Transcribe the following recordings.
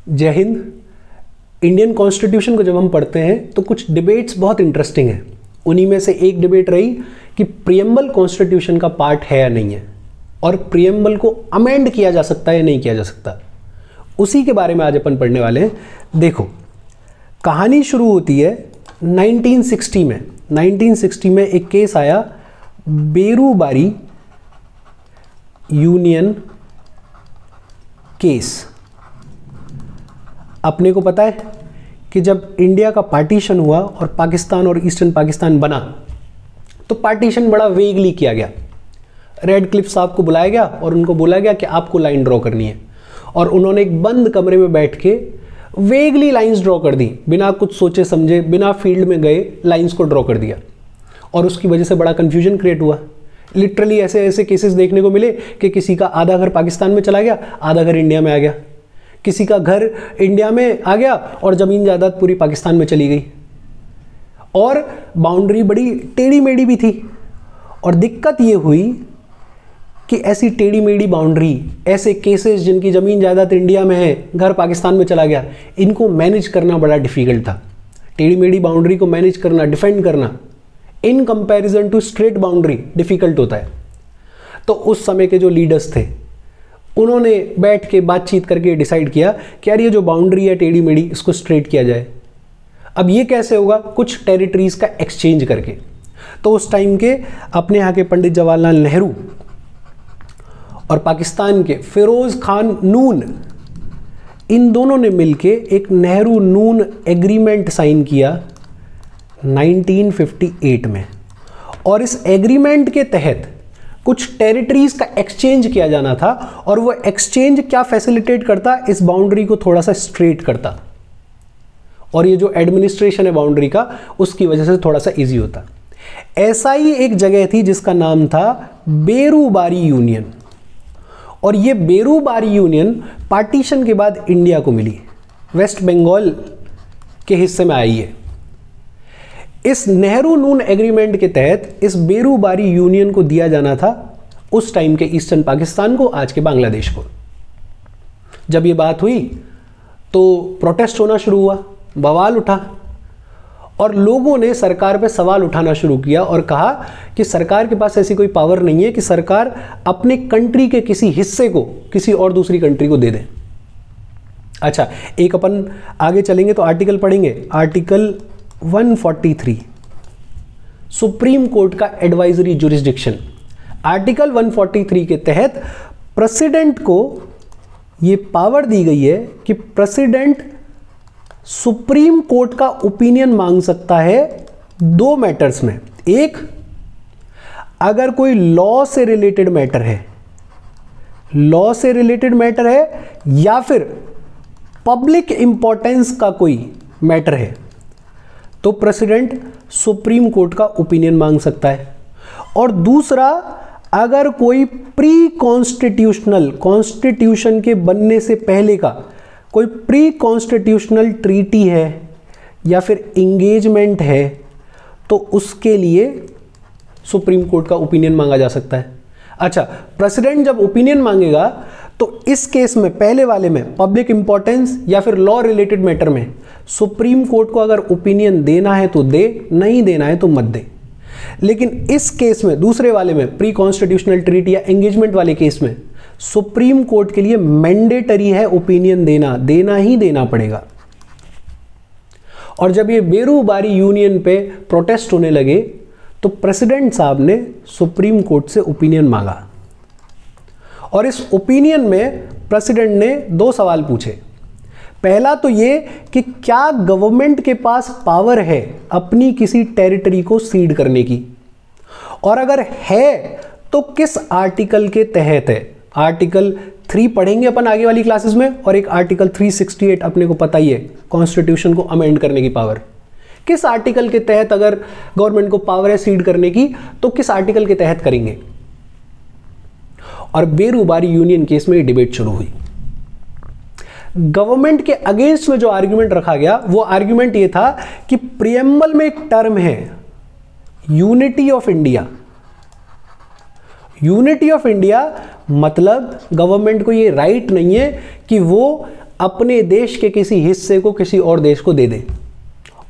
जय Hind. Indian constitution को जब हम पढ़ते हैं तो कुछ डिबेट्स बहुत इंटरेस्टिंग हैं। उन्हीं में से एक डिबेट रही कि प्रियम्बल कॉन्स्टिट्यूशन का पार्ट है या नहीं है, और प्रियम्बल को अमेंड किया जा सकता है या नहीं किया जा सकता। उसी के बारे में आज अपन पढ़ने वाले हैं। देखो, कहानी शुरू होती है 1960 में। 1960 में एक केस आया, बेरूबारी यूनियन केस। अपने को पता है कि जब इंडिया का पार्टीशन हुआ और पाकिस्तान और ईस्टर्न पाकिस्तान बना तो पार्टीशन बड़ा वेगली किया गया। रेड क्लिफ साहब को बुलाया गया और उनको बोला गया कि आपको लाइन ड्रॉ करनी है, और उन्होंने एक बंद कमरे में बैठ के वेगली लाइंस ड्रॉ कर दी, बिना कुछ सोचे समझे, बिना फील्ड में गए लाइंस को ड्रॉ कर दिया, और उसकी वजह से बड़ा कंफ्यूजन क्रिएट हुआ। लिटरली ऐसे ऐसे केसेस देखने को मिले कि किसी का आधा घर पाकिस्तान में चला गया, आधा घर इंडिया में आ गया, किसी का घर इंडिया में आ गया और ज़मीन जायदाद पूरी पाकिस्तान में चली गई, और बाउंड्री बड़ी टेढ़ी मेढ़ी भी थी। और दिक्कत ये हुई कि ऐसी टेढ़ी मेढ़ी बाउंड्री, ऐसे केसेस जिनकी ज़मीन जायदाद इंडिया में है, घर पाकिस्तान में चला गया, इनको मैनेज करना बड़ा डिफ़िकल्ट था। टेढ़ी मेढ़ी बाउंड्री को मैनेज करना, डिफेंड करना, in comparison to straight boundary difficult होता है। तो उस समय के जो लीडर्स थे उन्होंने बैठ के बातचीत करके डिसाइड किया कि यार ये जो बाउंड्री है टेढ़ी मेढ़ी, इसको स्ट्रेट किया जाए। अब ये कैसे होगा? कुछ टेरिटरीज का एक्सचेंज करके। तो उस टाइम के अपने यहाँ के पंडित जवाहरलाल नेहरू और पाकिस्तान के फिरोज खान नून, इन दोनों ने मिलके एक नेहरू नून एग्रीमेंट साइन किया 1958 में, और इस एग्रीमेंट के तहत कुछ टेरिटरीज का एक्सचेंज किया जाना था, और वो एक्सचेंज क्या फैसिलिटेट करता? इस बाउंड्री को थोड़ा सा स्ट्रेट करता, और ये जो एडमिनिस्ट्रेशन है बाउंड्री का, उसकी वजह से थोड़ा सा इजी होता। ऐसा ही एक जगह थी जिसका नाम था बेरूबारी यूनियन, और ये बेरूबारी यूनियन पार्टीशन के बाद इंडिया को मिली, वेस्ट बंगाल के हिस्से में आई है। इस नेहरू नून एग्रीमेंट के तहत इस बेरूबारी यूनियन को दिया जाना था उस टाइम के ईस्टर्न पाकिस्तान को, आज के बांग्लादेश को। जब ये बात हुई तो प्रोटेस्ट होना शुरू हुआ, बवाल उठा, और लोगों ने सरकार पे सवाल उठाना शुरू किया और कहा कि सरकार के पास ऐसी कोई पावर नहीं है कि सरकार अपने कंट्री के किसी हिस्से को किसी और दूसरी कंट्री को दे दे। अच्छा, एक अपन आगे चलेंगे तो आर्टिकल पढ़ेंगे, आर्टिकल 143, सुप्रीम कोर्ट का एडवाइजरी जुरिस्डिक्शन। आर्टिकल 143 के तहत प्रेसिडेंट को ये पावर दी गई है कि प्रेसिडेंट सुप्रीम कोर्ट का ओपिनियन मांग सकता है दो मैटर्स में। एक, अगर कोई लॉ से रिलेटेड मैटर है, लॉ से रिलेटेड मैटर है, या फिर पब्लिक इंपॉर्टेंस का कोई मैटर है, तो प्रेसिडेंट सुप्रीम कोर्ट का ओपिनियन मांग सकता है। और दूसरा, अगर कोई प्री कॉन्स्टिट्यूशनल, कॉन्स्टिट्यूशन के बनने से पहले का कोई प्री कॉन्स्टिट्यूशनल ट्रीटी है या फिर इंगेजमेंट है, तो उसके लिए सुप्रीम कोर्ट का ओपिनियन मांगा जा सकता है। अच्छा, प्रेसिडेंट जब ओपिनियन मांगेगा तो इस केस में, पहले वाले में, पब्लिक इंपॉर्टेंस या फिर लॉ रिलेटेड मैटर में सुप्रीम कोर्ट को अगर ओपिनियन देना है तो दे, नहीं देना है तो मत दे। लेकिन इस केस में, दूसरे वाले में, प्री कॉन्स्टिट्यूशनल ट्रीटी या एंगेजमेंट वाले केस में, सुप्रीम कोर्ट के लिए मैंडेटरी है ओपिनियन देना, देना ही देना पड़ेगा। और जब ये बेरूबारी यूनियन पे प्रोटेस्ट होने लगे तो प्रेसिडेंट साहब ने सुप्रीम कोर्ट से ओपिनियन मांगा, और इस ओपिनियन में प्रेसिडेंट ने दो सवाल पूछे। पहला तो ये कि क्या गवर्नमेंट के पास पावर है अपनी किसी टेरिटरी को सीड करने की, और अगर है तो किस आर्टिकल के तहत है। आर्टिकल 3 पढ़ेंगे अपन आगे वाली क्लासेस में, और एक आर्टिकल 368 अपने को पता ही है, कॉन्स्टिट्यूशन को अमेंड करने की पावर। किस आर्टिकल के तहत अगर गवर्नमेंट को पावर है सीड करने की, तो किस आर्टिकल के तहत करेंगे। और बेरूबारी यूनियन केस में डिबेट शुरू हुई। गवर्नमेंट के अगेंस्ट में जो आर्ग्यूमेंट रखा गया, वो आर्ग्यूमेंट ये था कि प्रियम्बल में एक टर्म है unity of India. Unity of India मतलब गवर्नमेंट को ये राइट नहीं है कि वो अपने देश के किसी हिस्से को किसी और देश को दे दे।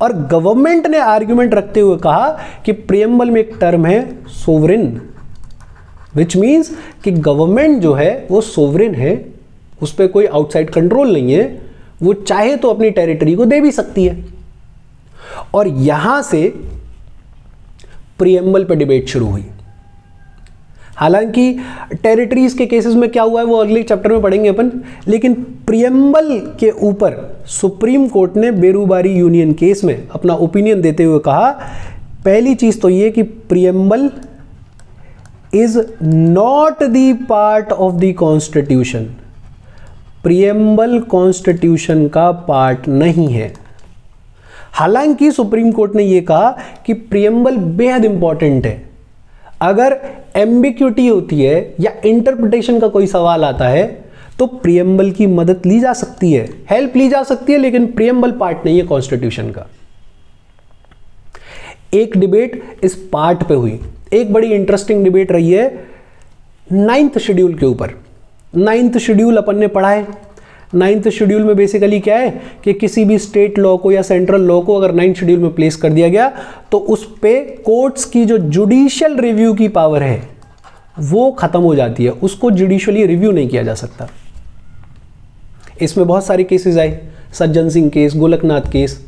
और गवर्नमेंट ने आर्ग्यूमेंट रखते हुए कहा कि प्रियम्बल में एक टर्म है सोवरेन, विच मीन्स कि गवर्नमेंट जो है वो सोवरेन है, उस पर कोई आउटसाइड कंट्रोल नहीं है, वो चाहे तो अपनी टेरिटरी को दे भी सकती है। और यहां से प्रियम्बल पे डिबेट शुरू हुई। हालांकि टेरिटरीज के केसेस में क्या हुआ है वो अगले चैप्टर में पढ़ेंगे अपन, लेकिन प्रियम्बल के ऊपर सुप्रीम कोर्ट ने बेरूबारी यूनियन केस में अपना ओपिनियन देते हुए कहा, पहली चीज तो ये कि preamble is not the part of the constitution. Preamble constitution का पार्ट नहीं है। हालांकि सुप्रीम कोर्ट ने यह कहा कि प्रियम्बल बेहद इंपॉर्टेंट है। अगर एम्बिग्युइटी होती है या इंटरप्रिटेशन का कोई सवाल आता है तो प्रियम्बल की मदद ली जा सकती है, हेल्प ली जा सकती है, लेकिन प्रियम्बल पार्ट नहीं है कॉन्स्टिट्यूशन का। एक डिबेट इस पार्ट पे हुई, एक बड़ी इंटरेस्टिंग डिबेट रही है 9th शेड्यूल के ऊपर। 9th शेड्यूल अपन ने पढ़ा है। 9th शेड्यूल में बेसिकली क्या है कि किसी भी स्टेट लॉ को या सेंट्रल लॉ को अगर 9th शेड्यूल में प्लेस कर दिया गया तो उस पे कोर्ट्स की जो जुडिशियल रिव्यू की पावर है वो खत्म हो जाती है, उसको जुडिशियली रिव्यू नहीं किया जा सकता। इसमें बहुत सारे केसेस आए, सज्जन सिंह केस, गोलकनाथ केस,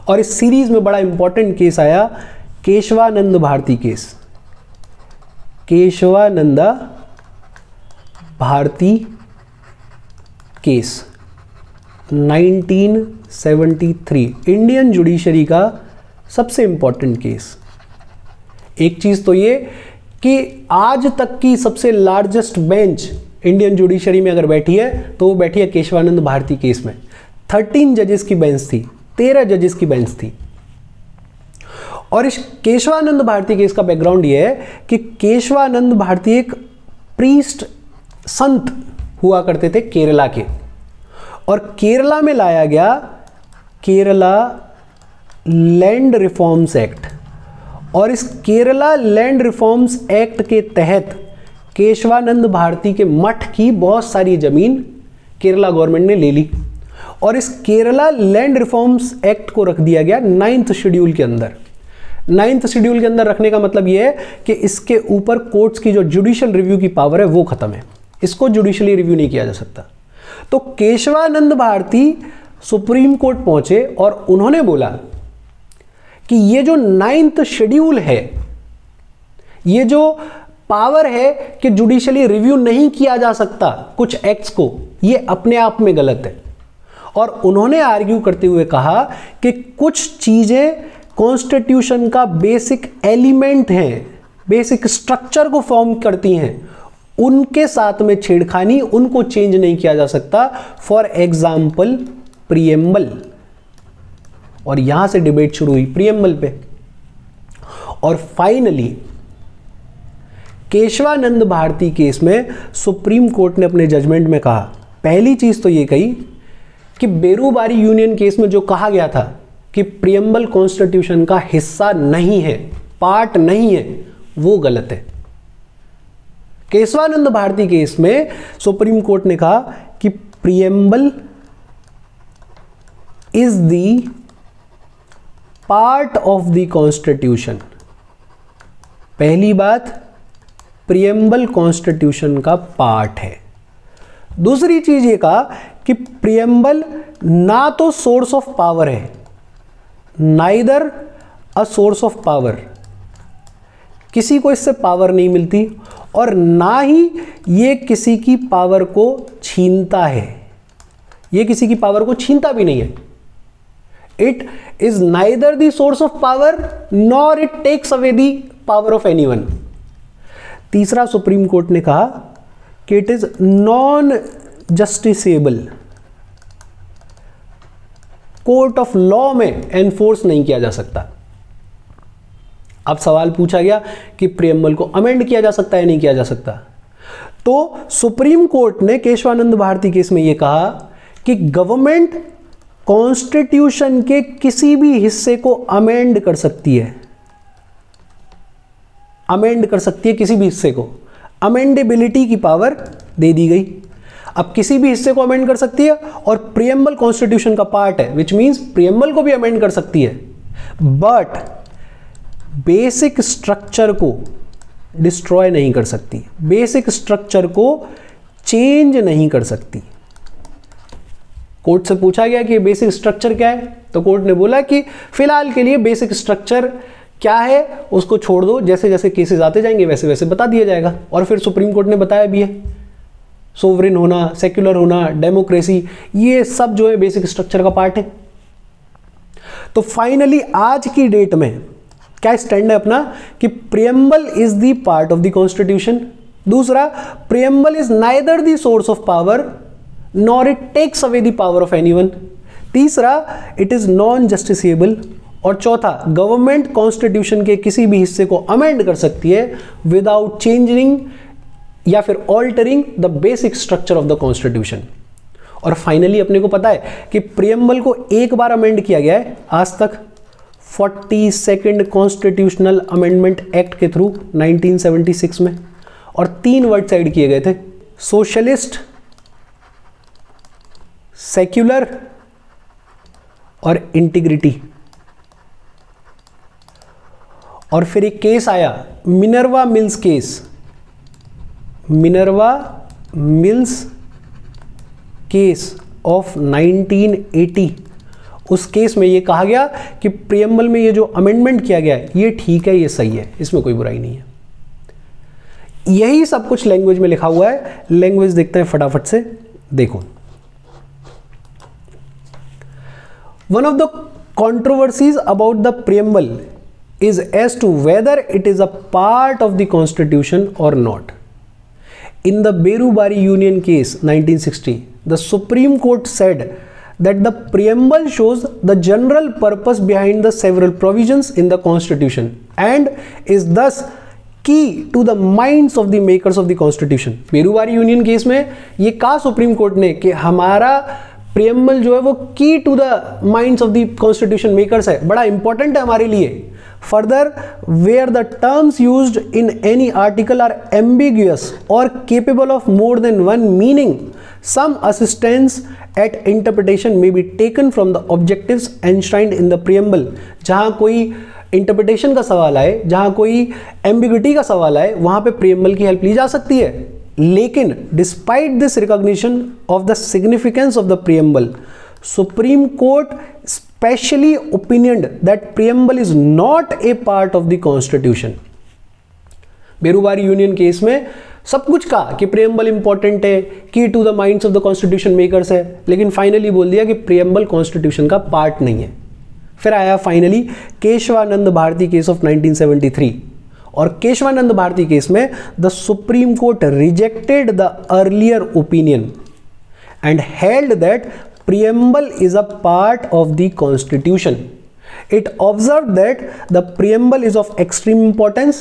और इस सीरीज में बड़ा इंपॉर्टेंट केस आया Kesavananda Bharati case. Kesavananda Bharati case 1973, Indian judiciary का सबसे इंपॉर्टेंट केस। एक चीज तो ये कि आज तक की सबसे लार्जेस्ट बेंच इंडियन जुडिशरी में अगर बैठी है तो वो बैठी है केशवानंद भारती केस में। 13 जजेस की बेंच थी, 13 जजेस की बेंच थी। और इस केशवानंद भारती केस का बैकग्राउंड ये है कि केशवानंद भारती एक प्रीस्ट, संत हुआ करते थे केरला के, और केरला में लाया गया केरला लैंड रिफॉर्म्स एक्ट, और इस केरला लैंड रिफॉर्म्स एक्ट के तहत केशवानंद भारती के मठ की बहुत सारी जमीन केरला गवर्नमेंट ने ले ली, और इस केरला लैंड रिफॉर्म्स एक्ट को रख दिया गया 9th शेड्यूल के अंदर। 9th शेड्यूल के अंदर रखने का मतलब यह है कि इसके ऊपर कोर्ट्स की जो जुडिशियल रिव्यू की पावर है वो खत्म है, इसको जुडिशियली रिव्यू नहीं किया जा सकता। तो केशवानंद भारती सुप्रीम कोर्ट पहुंचे और उन्होंने बोला कि ये जो 9th शेड्यूल है, ये जो पावर है कि जुडिशियली रिव्यू नहीं किया जा सकता कुछ एक्ट्स को, ये अपने आप में गलत है। और उन्होंने आर्ग्यू करते हुए कहा कि कुछ चीजें कॉन्स्टिट्यूशन का बेसिक एलिमेंट हैं, बेसिक स्ट्रक्चर को फॉर्म करती हैं, उनके साथ में छेड़खानी, उनको चेंज नहीं किया जा सकता। For example preamble. और यहां से डिबेट शुरू हुई प्रियम्बल पे। और फाइनली केशवानंद भारती केस में सुप्रीम कोर्ट ने अपने जजमेंट में कहा, पहली चीज तो ये कही कि बेरूबारी यूनियन केस में जो कहा गया था कि प्रियम्बल कॉन्स्टिट्यूशन का हिस्सा नहीं है, पार्ट नहीं है, वो गलत है। केशवानंद भारती केस में सुप्रीम कोर्ट ने कहा कि preamble is the part of the constitution. पहली बात, प्रियम्बल कॉन्स्टिट्यूशन का पार्ट है। दूसरी चीज ये कहा कि प्रियम्बल ना तो सोर्स ऑफ पावर है, neither a source of power, किसी को इससे पावर नहीं मिलती, और ना ही ये किसी की पावर को छीनता है, ये किसी की पावर को छीनता भी नहीं है। It is neither the source of power nor it takes away the power of anyone. तीसरा, सुप्रीम कोर्ट ने कहा कि it is non justiciable, court of law में एनफोर्स नहीं किया जा सकता। अब सवाल पूछा गया कि प्रियम्बल को अमेंड किया जा सकता है, नहीं किया जा सकता। तो सुप्रीम कोर्ट ने केशवानंद भारती केस में यह कहा कि गवर्नमेंट कॉन्स्टिट्यूशन के किसी भी हिस्से को अमेंड कर सकती है, अमेंड कर सकती है किसी भी हिस्से को, अमेंडेबिलिटी की पावर दे दी गई। अब किसी भी हिस्से को अमेंड कर सकती है और प्रीएम्बल कॉन्स्टिट्यूशन का पार्ट है, विच मींस प्रीएम्बल को भी अमेंड कर सकती है, बट बेसिक स्ट्रक्चर को डिस्ट्रॉय नहीं कर सकती, बेसिक स्ट्रक्चर को चेंज नहीं कर सकती। कोर्ट से पूछा गया कि बेसिक स्ट्रक्चर क्या है, तो कोर्ट ने बोला कि फिलहाल के लिए बेसिक स्ट्रक्चर क्या है उसको छोड़ दो, जैसे जैसे केसेस आते जाएंगे वैसे वैसे बता दिया जाएगा। और फिर सुप्रीम कोर्ट ने बताया भी है, सोवरेन होना, सेक्युलर होना, डेमोक्रेसी, ये सब जो है बेसिक स्ट्रक्चर का पार्ट है। तो फाइनली आज की डेट में क्या स्टैंड है अपना कि preamble is the part of the constitution. दूसरा, preamble is neither the source of power nor it takes away the power of anyone. तीसरा, इट इज नॉन जस्टिसेबल। और चौथा, गवर्नमेंट कॉन्स्टिट्यूशन के किसी भी हिस्से को अमेंड कर सकती है विदाउट चेंजिंग या फिर altering the basic structure of the constitution. और फाइनली अपने को पता है कि प्रीएम्बल को एक बार अमेंड किया गया है आज तक, 42nd कॉन्स्टिट्यूशनल अमेंडमेंट एक्ट के थ्रू 1976 में, और 3 वर्ड्स ऐड किए गए थे, सोशलिस्ट, सेक्युलर और इंटीग्रिटी। और फिर एक केस आया Minerva mills case, Minerva mills case of 1980। उस केस में ये कहा गया कि प्रीएम्बल में ये जो अमेंडमेंट किया गया है ये ठीक है, ये सही है, इसमें कोई बुराई नहीं है। यही सब कुछ लैंग्वेज में लिखा हुआ है। लैंग्वेज देखते हैं फटाफट से, देखो। One of the controversies about the preamble is as to whether it is a part of the constitution or not. In the Berubari Union case 1960, the Supreme Court said that the preamble shows the general purpose behind the several provisions in the constitution and is thus key to the minds of the makers of the constitution. Berubari Union case में ये कहा supreme court ने कि हमारा preamble जो है वो key to the minds of the constitution makers है, बड़ा इंपॉर्टेंट है हमारे लिए। Further, where the terms used in any article are ambiguous और capable of more than one meaning, some assistance at interpretation may be taken from the objectives enshrined in the preamble. जहां कोई interpretation का सवाल आए, जहां कोई ambiguity का सवाल आए, वहां पे प्रीएम्बल की हेल्प ली जा सकती है। लेकिन despite this recognition of the significance of the preamble, Supreme Court specially opinioned that preamble is not a part of the constitution. Berubari union case में सब कुछ कहा कि प्रीएम्बल इंपॉर्टेंट है, key to the minds of the constitution makers है, लेकिन finally बोल दिया कि प्रीएम्बल कॉन्स्टिट्यूशन का पार्ट नहीं है। फिर आया finally Kesavananda Bharati case of 1973, और केशवानंद भारती केस में the supreme court rejected the earlier opinion and held that preamble is a part of the constitution. It observed that the preamble is of extreme importance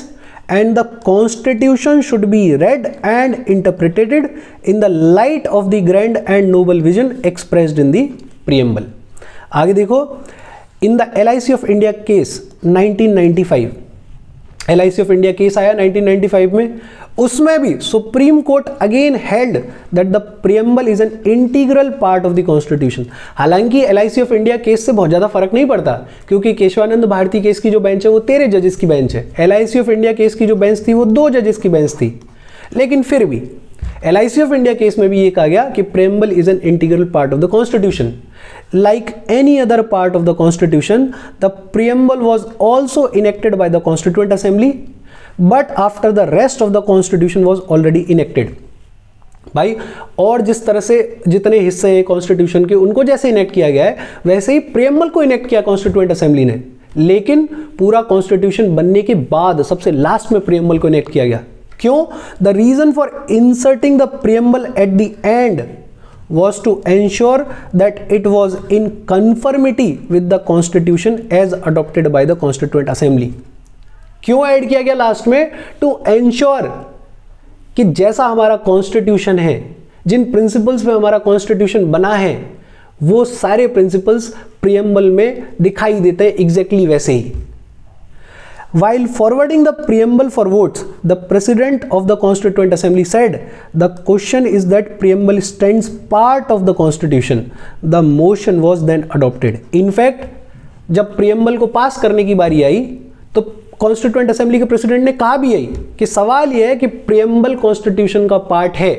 and the constitution should be read and interpreted in the light of the grand and noble vision expressed in the preamble. आगे देखो, in the LIC of India case 1995, LIC of India case आया 1995 में, उसमें भी supreme court again held that the preamble is an integral part of the constitution. हालांकि LIC of India case से बहुत ज़्यादा फर्क नहीं पड़ता, क्योंकि केशवानंद भारती केस की जो बेंच है वो 13 जजेस की बेंच है, LIC ऑफ इंडिया केस की जो बेंच थी वो 2 जजेस की बेंच थी। लेकिन फिर भी LIC ऑफ इंडिया केस में भी ये कहा गया कि preamble is an integral part of the constitution. Like any other part of the constitution, the preamble was also enacted by the Constituent Assembly, but after the rest of the constitution was already enacted. भाई, और जिस तरह से जितने हिस्से हैं constitution के उनको जैसे इनेक्ट किया गया है, वैसे ही प्रीएम्बल को इनेक्ट किया कॉन्स्टिट्यूएंट असेंबली ने, लेकिन पूरा कॉन्स्टिट्यूशन बनने के बाद सबसे लास्ट में प्रीएम्बल को इनेक्ट किया गया। क्यों? The reason for inserting the preamble at the end was to ensure that it was in conformity with the constitution as adopted by the Constituent Assembly. क्यों ऐड किया गया लास्ट में? To ensure कि जैसा हमारा कॉन्स्टिट्यूशन है, जिन principles पे हमारा कॉन्स्टिट्यूशन बना है, वो सारे प्रिंसिपल्स प्रीएम्बल में दिखाई देते हैं एग्जैक्टली वैसे ही। While forwarding the preamble for votes, the President of the Constituent Assembly said, "The question is that preamble stands part of the Constitution." The motion was then adopted. In fact, जब preamble को पास करने की बारी आई तो Constituent Assembly के President ने कहा भी यही कि सवाल यह है कि preamble Constitution का पार्ट है,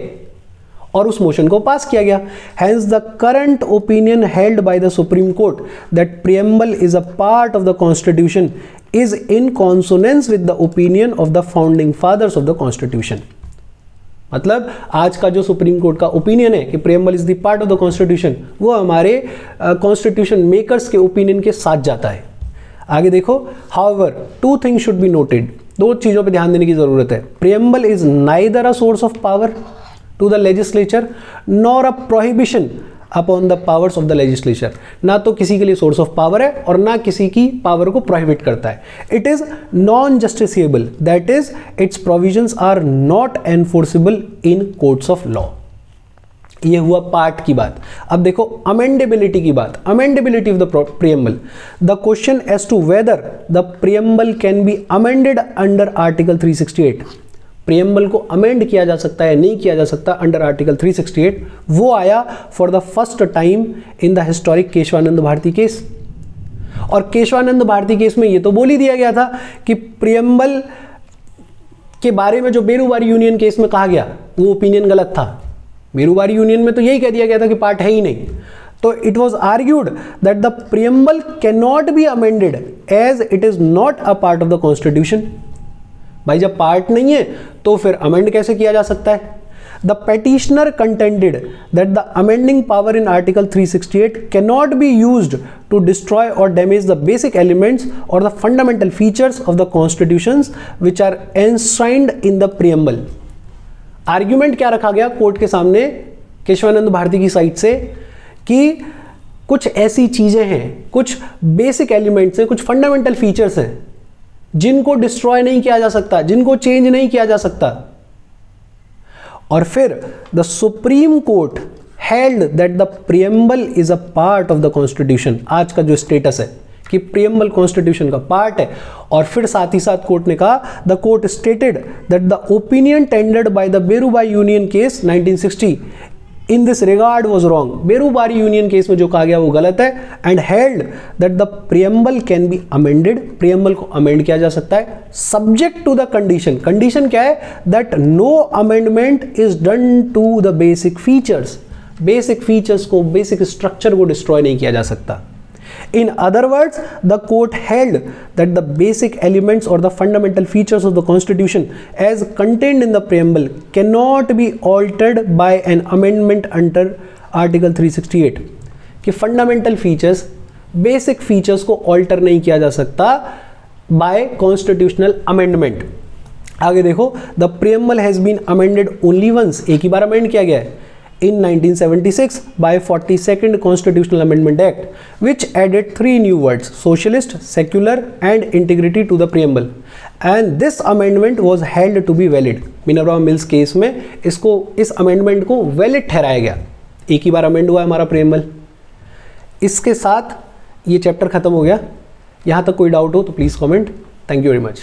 और उस मोशन को पास किया गया. Hence the current opinion held by the Supreme Court that preamble is a part of the Constitution is in consonance with the opinion of the founding fathers of the Constitution. मतलब आज का जो supreme court का opinion है कि preamble is the part of the constitution, वो हमारे constitution makers के ओपिनियन के साथ जाता है. आगे देखो, however two things should be noted. दो चीजों पे ध्यान देने की जरूरत है. Preamble is neither a source of power to the legislature nor a prohibition upon the powers of the legislature. ना तो किसी के लिए सोर्स ऑफ पावर है और ना किसी की पावर को प्रोहिबिट करता है. It is non justiciable, that is its provisions are not enforceable in courts of law. ये हुआ पार्ट की बात. अब देखो अमेंडेबिलिटी की बात. Amendability of the preamble. The question as to whether the preamble can be amended under article 368. Preamble को amend किया जा सकता है, नहीं किया जा सकता अंडर आर्टिकल 368, वो आया for the first time in the historic Kesavananda Bharati case. और केशवानंद भारती केस में ये तो बोल ही दिया गया था कि प्रियम्बल के बारे में जो बेरूबारी यूनियन केस में कहा गया वो ओपिनियन गलत था. बेरूबारी यूनियन में तो यही कह दिया गया था कि पार्ट है ही नहीं. तो it was argued that the preamble can not be amended as it is not a part of the constitution. भाई जब पार्ट नहीं है तो फिर अमेंड कैसे किया जा सकता है? The petitioner contended that the amending power in article 368 can not be used to destroy और डैमेज द बेसिक एलिमेंट्स और the fundamental features of the constitutions which are enshrined in the preamble. Argument क्या रखा गया court के सामने केशवानंद भारती की side से कि कुछ ऐसी चीजें हैं, कुछ बेसिक एलिमेंट्स हैं, कुछ फंडामेंटल फीचर्स हैं जिनको डिस्ट्रॉय नहीं किया जा सकता, जिनको चेंज नहीं किया जा सकता. और फिर the supreme court held that the preamble is a part of the constitution. आज का जो स्टेटस है कि प्रियम्बल कॉन्स्टिट्यूशन का पार्ट है. और फिर साथ ही साथ कोर्ट ने कहा, the court stated that the opinion tendered by the Berubari union case 1960 in this regard was wrong. Berubari union case में जो कहा गया वो गलत है. And held that the preamble can be amended. Preamble को अमेंड किया जा सकता है subject to the condition. Condition क्या है? That no amendment is done to the basic features. Basic features को, बेसिक स्ट्रक्चर को डिस्ट्रॉय नहीं किया जा सकता. In other words, the court held that the basic elements or the fundamental features of the Constitution as contained in the preamble cannot be altered by an amendment under Article 368. कि fundamental features, basic features को alter नहीं किया जा सकता by constitutional amendment. आगे देखो, the preamble has been amended only once. एक ही बार amend किया गया है in 1976 by 42nd Constitutional Amendment Act, which added 3 new words: socialist, secular and integrity to the preamble. And this amendment was held to be valid. Minerva mills case में इस amendment को valid ठहराया गया. एक ही बार amend हुआ हमारा preamble. इसके साथ ये चैप्टर खत्म हो गया. यहाँ तक कोई डाउट हो तो please comment. Thank you very much.